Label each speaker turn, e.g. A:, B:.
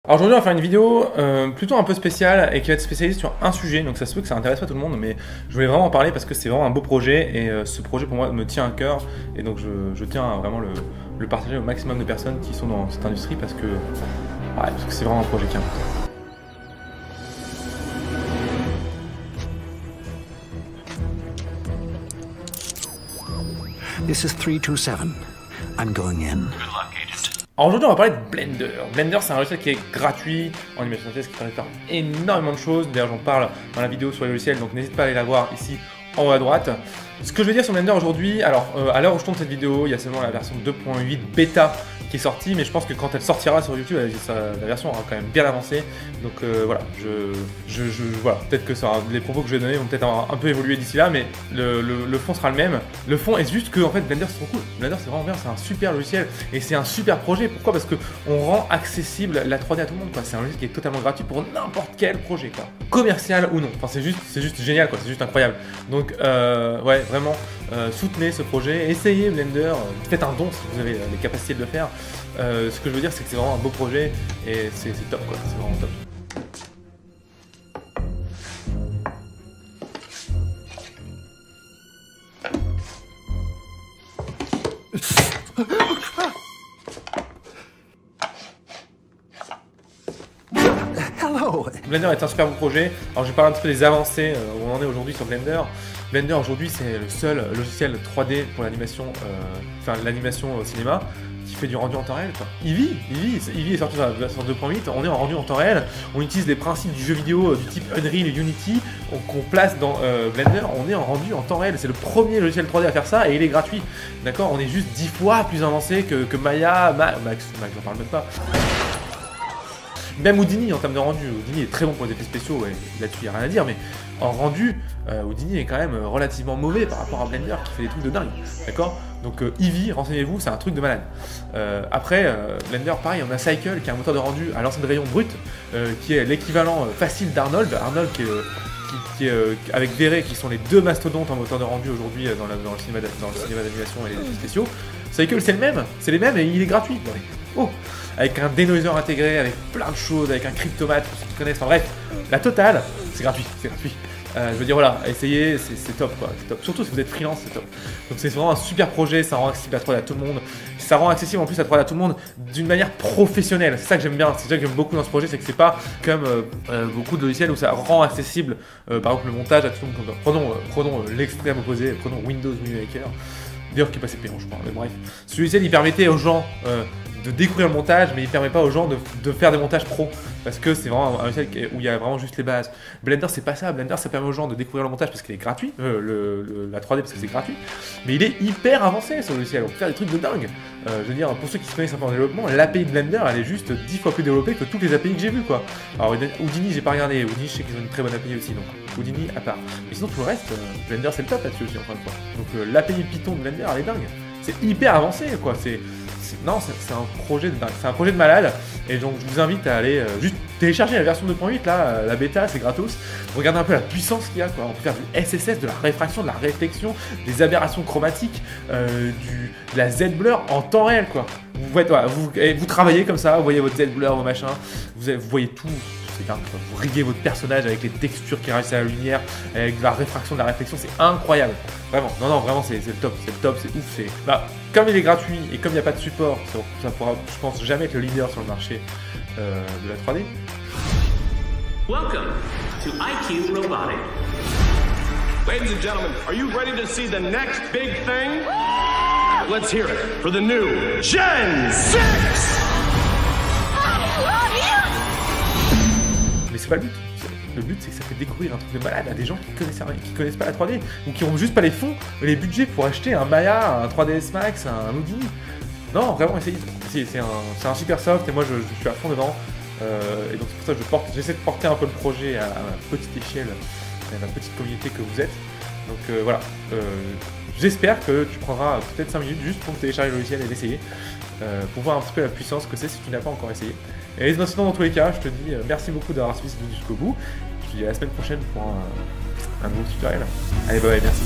A: Alors aujourd'hui on va faire une vidéo plutôt un peu spéciale et qui va être spécialisée sur un sujet, donc ça se peut que ça intéresse pas tout le monde, mais je voulais vraiment en parler parce que c'est vraiment un beau projet et ce projet pour moi me tient à cœur et donc je tiens à vraiment le partager au maximum de personnes qui sont dans cette industrie parce que c'est vraiment un projet qui est important.
B: This is 327. I'm going in.
A: Alors aujourd'hui on va parler de Blender. Blender c'est un logiciel qui est gratuit en animation synthèse qui permet de faire énormément de choses. D'ailleurs j'en parle dans la vidéo sur les logiciels, donc n'hésite pas à aller la voir ici en haut à droite. Ce que je veux dire sur Blender aujourd'hui, alors à l'heure où je tourne cette vidéo, il y a seulement la version 2.8 bêta qui est sortie, mais je pense que quand elle sortira sur YouTube, la version aura quand même bien avancé. Donc voilà, voilà, peut-être que les propos que je vais donner vont peut-être un peu évoluer d'ici là, mais le fond sera le même. Le fond est juste que en fait Blender c'est trop cool. Blender c'est vraiment bien, c'est un super logiciel et c'est un super projet. Pourquoi? Parce que on rend accessible la 3D à tout le monde, quoi. C'est un logiciel qui est totalement gratuit pour n'importe quel projet, quoi. Commercial ou non. Enfin c'est juste génial, quoi. C'est juste incroyable. Donc ouais, vraiment soutenez ce projet, essayez Blender, faites un don si vous avez les capacités de le faire. Ce que je veux dire c'est que c'est vraiment un beau projet et c'est top, quoi. C'est vraiment top.
B: Hello.
A: Blender est un super beau projet. Alors je vais parler un petit peu des avancées où on en est aujourd'hui sur Blender. Blender aujourd'hui c'est le seul logiciel 3D pour l'animation, l'animation au cinéma qui fait du rendu en temps réel, quoi. Eevee est sorti dans la version 2.8, on est en rendu en temps réel, on utilise les principes du jeu vidéo du type Unreal et Unity qu'on place dans Blender, on est en rendu en temps réel, c'est le premier logiciel 3D à faire ça et il est gratuit, d'accord? On est juste 10 fois plus avancé que Maya, Max j'en parle même pas. Même Houdini en termes de rendu, Houdini est très bon pour les effets spéciaux, et là-dessus il n'y a rien à dire, mais en rendu, Houdini est quand même relativement mauvais par rapport à Blender qui fait des trucs de dingue, d'accord? Donc Eevee, renseignez-vous, c'est un truc de malade. Après, Blender, pareil, on a Cycle qui est un moteur de rendu à lancer de rayon brut, qui est l'équivalent facile d'Arnold, qui est avec Vray, qui sont les deux mastodontes en moteur de rendu aujourd'hui dans le cinéma d'animation et les effets spéciaux. Cycle c'est les mêmes et il est gratuit. Oh, avec un denoiser intégré, avec plein de choses, avec un cryptomate pour ceux qui connaissent, enfin bref, la totale, c'est gratuit. Je veux dire voilà, essayez, c'est top, quoi, c'est top. Surtout si vous êtes freelance, c'est top. Donc c'est vraiment un super projet, ça rend accessible la 3D à tout le monde. Ça rend accessible en plus la 3D à tout le monde d'une manière professionnelle. C'est ça que j'aime bien, c'est ça que j'aime beaucoup dans ce projet, c'est que c'est pas comme beaucoup de logiciels où ça rend accessible, par exemple le montage à tout le monde. Prenons l'extrême opposé, prenons Windows Movie Maker. D'ailleurs qui est passé payant je crois, mais bref. Ce logiciel il permettait aux gens de découvrir le montage, mais il permet pas aux gens de faire des montages pro, parce que c'est vraiment un logiciel où il y a vraiment juste les bases. Blender c'est pas ça, Blender ça permet aux gens de découvrir le montage parce qu'il est gratuit, la 3D parce que c'est gratuit, mais il est hyper avancé ce logiciel, on peut faire des trucs de dingue. Je veux dire, pour ceux qui se connaissent un peu en développement, l'API de Blender elle est juste 10 fois plus développée que toutes les API que j'ai vues, quoi. Alors Houdini j'ai pas regardé, Houdini je sais qu'ils ont une très bonne API aussi, donc Houdini à part. Mais sinon tout le reste, Blender c'est le top là-dessus aussi encore une fois. Donc l'API Python de Blender elle est dingue, c'est hyper avancé, quoi. C'est un projet de malade, et donc je vous invite à aller juste télécharger la version 2.8 là, la bêta, c'est gratos. Regardez un peu la puissance qu'il y a, quoi. On peut faire du SSS, de la réfraction, de la réflexion, des aberrations chromatiques, de la Z-blur en temps réel, quoi. Vous travaillez comme ça, vous voyez votre Z-blur, vos machins, vous voyez tout. C'est dingue, quoi. Vous riguez votre personnage avec les textures qui réagissent à la lumière, avec de la réfraction, de la réflexion, c'est incroyable. Vraiment, non, vraiment c'est le top, c'est ouf. Comme il est gratuit et comme il n'y a pas de support, ça pourra, je pense, jamais être le leader sur le marché de la 3D.
C: Welcome to IQ Robotic.
D: Ladies and gentlemen, are you ready to see the next big thing? Let's hear it for the new Gen 6!
A: Mais c'est pas le but. Le but c'est que ça fait découvrir un truc de malade à des gens qui connaissent pas la 3D ou qui ont juste pas les fonds, les budgets pour acheter un Maya, un 3ds Max, un Houdini. Non, vraiment essayez. C'est un super soft et moi je suis à fond dedans. Et donc c'est pour ça que j'essaie de porter un peu le projet à ma petite échelle, à ma petite communauté que vous êtes. Donc voilà, j'espère que tu prendras peut-être 5 minutes juste pour télécharger le logiciel et l'essayer, pour voir un petit peu la puissance que c'est si tu n'as pas encore essayé. Et sinon dans tous les cas, je te dis merci beaucoup d'avoir suivi cette vidéo jusqu'au bout. Je te dis à la semaine prochaine pour un nouveau tutoriel. Allez bye, merci.